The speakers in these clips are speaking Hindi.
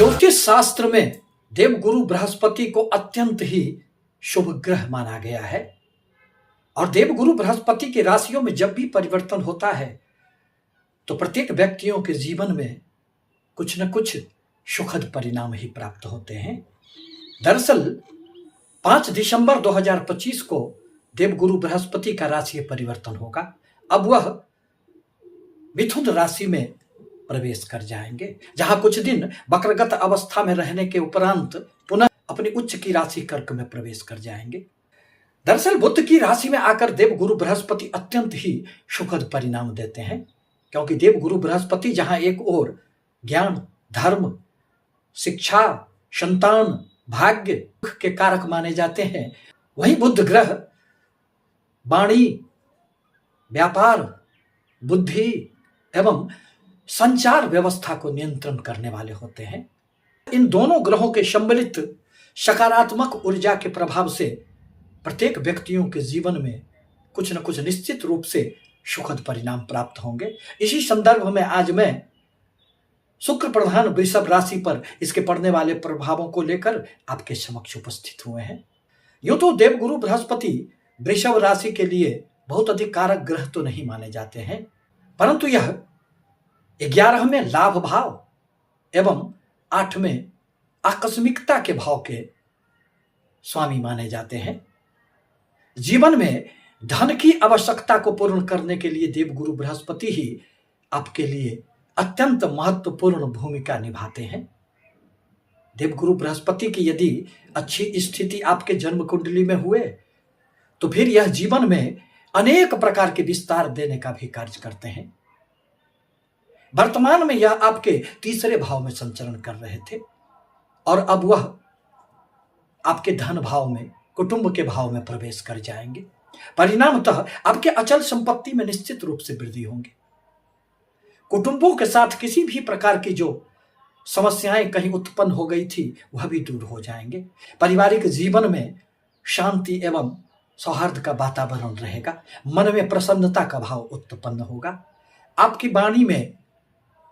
ज्योतिष शास्त्र में देवगुरु बृहस्पति को अत्यंत ही शुभ ग्रह माना गया है और देवगुरु बृहस्पति की राशियों में जब भी परिवर्तन होता है तो प्रत्येक व्यक्तियों के जीवन में कुछ न कुछ सुखद परिणाम ही प्राप्त होते हैं। दरअसल 5 दिसंबर 2025 को देवगुरु बृहस्पति का राशि परिवर्तन होगा। अब वह मिथुन राशि में प्रवेश कर जाएंगे, जहां कुछ दिन वक्रगत अवस्था में रहने के उपरांत पुनः अपनी उच्च की राशि कर्क में प्रवेश कर जाएंगे। दरअसल बुध की राशि में आकर देवगुरु बृहस्पति अत्यंत ही सुखद परिणाम देते हैं, क्योंकि देवगुरु बृहस्पति जहां एक ओर ज्ञान, धर्म, शिक्षा, संतान, भाग्य के कारक माने जाते हैं, वहीं बुध ग्रह वाणी, व्यापार, बुद्धि एवं संचार व्यवस्था को नियंत्रण करने वाले होते हैं। इन दोनों ग्रहों के सम्मिलित सकारात्मक ऊर्जा के प्रभाव से प्रत्येक व्यक्तियों के जीवन में कुछ न कुछ निश्चित रूप से सुखद परिणाम प्राप्त होंगे। इसी संदर्भ में आज मैं शुक्र प्रधान वृषभ राशि पर इसके पड़ने वाले प्रभावों को लेकर आपके समक्ष उपस्थित हुए हैं। यूं तो देवगुरु बृहस्पति वृषभ राशि के लिए बहुत अधिक कारक ग्रह तो नहीं माने जाते हैं, परंतु यह 11वें लाभ भाव एवं 8वें आकस्मिकता के भाव के स्वामी माने जाते हैं। जीवन में धन की आवश्यकता को पूर्ण करने के लिए देवगुरु बृहस्पति ही आपके लिए अत्यंत महत्वपूर्ण भूमिका निभाते हैं। देवगुरु बृहस्पति की यदि अच्छी स्थिति आपके जन्म कुंडली में हुए तो फिर यह जीवन में अनेक प्रकार के विस्तार देने का भी कार्य करते हैं। वर्तमान में यह आपके 3रे भाव में संचरण कर रहे थे और अब वह आपके धन भाव में, कुटुंब के भाव में प्रवेश कर जाएंगे। परिणामतः आपके अचल संपत्ति में निश्चित रूप से वृद्धि होंगी। कुटुंबों के साथ किसी भी प्रकार की जो समस्याएं कहीं उत्पन्न हो गई थी वह भी दूर हो जाएंगे। पारिवारिक जीवन में शांति एवं सौहार्द का वातावरण रहेगा। मन में प्रसन्नता का भाव उत्पन्न होगा। आपकी वाणी में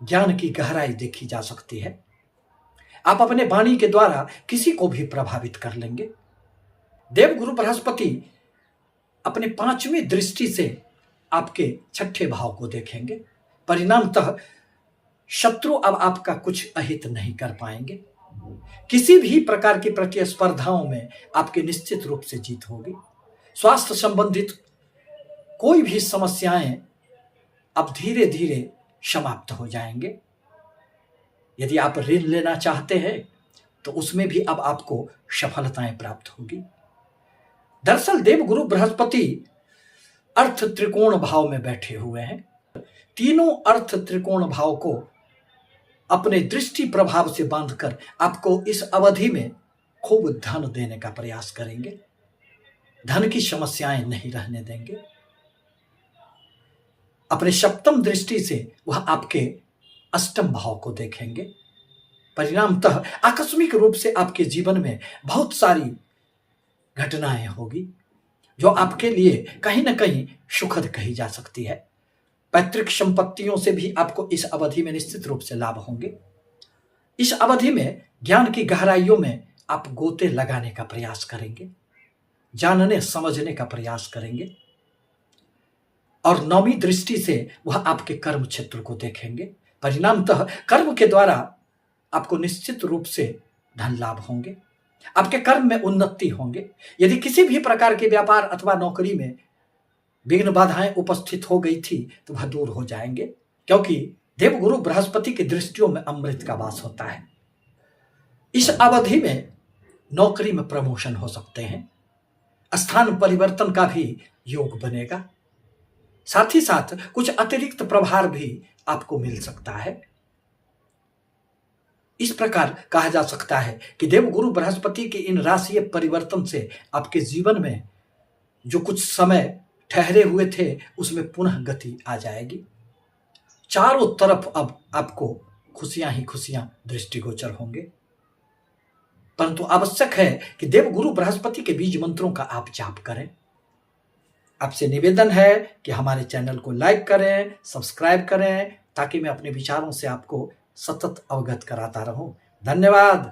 ज्ञान की गहराई देखी जा सकती है। आप अपने वाणी के द्वारा किसी को भी प्रभावित कर लेंगे। देवगुरु बृहस्पति अपने 5वीं दृष्टि से आपके 6ठे भाव को देखेंगे। परिणामतः शत्रु अब आपका कुछ अहित नहीं कर पाएंगे। किसी भी प्रकार की प्रतिस्पर्धाओं में आपकी निश्चित रूप से जीत होगी। स्वास्थ्य संबंधित कोई भी समस्याएं अब धीरे धीरे समाप्त हो जाएंगे। यदि आप ऋण लेना चाहते हैं तो उसमें भी अब आपको सफलताएं प्राप्त होगी। दरअसल देवगुरु बृहस्पति अर्थ त्रिकोण भाव में बैठे हुए हैं। तीनों अर्थ त्रिकोण भाव को अपने दृष्टि प्रभाव से बांधकर आपको इस अवधि में खूब धन देने का प्रयास करेंगे। धन की समस्याएं नहीं रहने देंगे। अपने 7म दृष्टि से वह आपके 8म भाव को देखेंगे। परिणामतः आकस्मिक रूप से आपके जीवन में बहुत सारी घटनाएं होगी जो आपके लिए कहीं ना कहीं सुखद कही जा सकती है। पैतृक संपत्तियों से भी आपको इस अवधि में निश्चित रूप से लाभ होंगे। इस अवधि में ज्ञान की गहराइयों में आप गोते लगाने का प्रयास करेंगे, जानने समझने का प्रयास करेंगे और 9वीं दृष्टि से वह आपके कर्म क्षेत्र को देखेंगे। परिणामतः कर्म के द्वारा आपको निश्चित रूप से धन लाभ होंगे। आपके कर्म में उन्नति होंगे। यदि किसी भी प्रकार के व्यापार अथवा नौकरी में विघ्न बाधाएं उपस्थित हो गई थी तो वह दूर हो जाएंगे, क्योंकि देवगुरु बृहस्पति की दृष्टियों में अमृत का वास होता है। इस अवधि में नौकरी में प्रमोशन हो सकते हैं। स्थान परिवर्तन का भी योग बनेगा। साथ ही साथ कुछ अतिरिक्त प्रभार भी आपको मिल सकता है। इस प्रकार कहा जा सकता है कि देवगुरु बृहस्पति के इन राशि परिवर्तन से आपके जीवन में जो कुछ समय ठहरे हुए थे उसमें पुनः गति आ जाएगी। चारों तरफ अब आपको खुशियां ही खुशियां दृष्टिगोचर होंगे। परंतु आवश्यक है कि देवगुरु बृहस्पति के बीज मंत्रों का आप जाप करें। आपसे निवेदन है कि हमारे चैनल को लाइक करें, सब्सक्राइब करें, ताकि मैं अपने विचारों से आपको सतत अवगत कराता रहूं। धन्यवाद।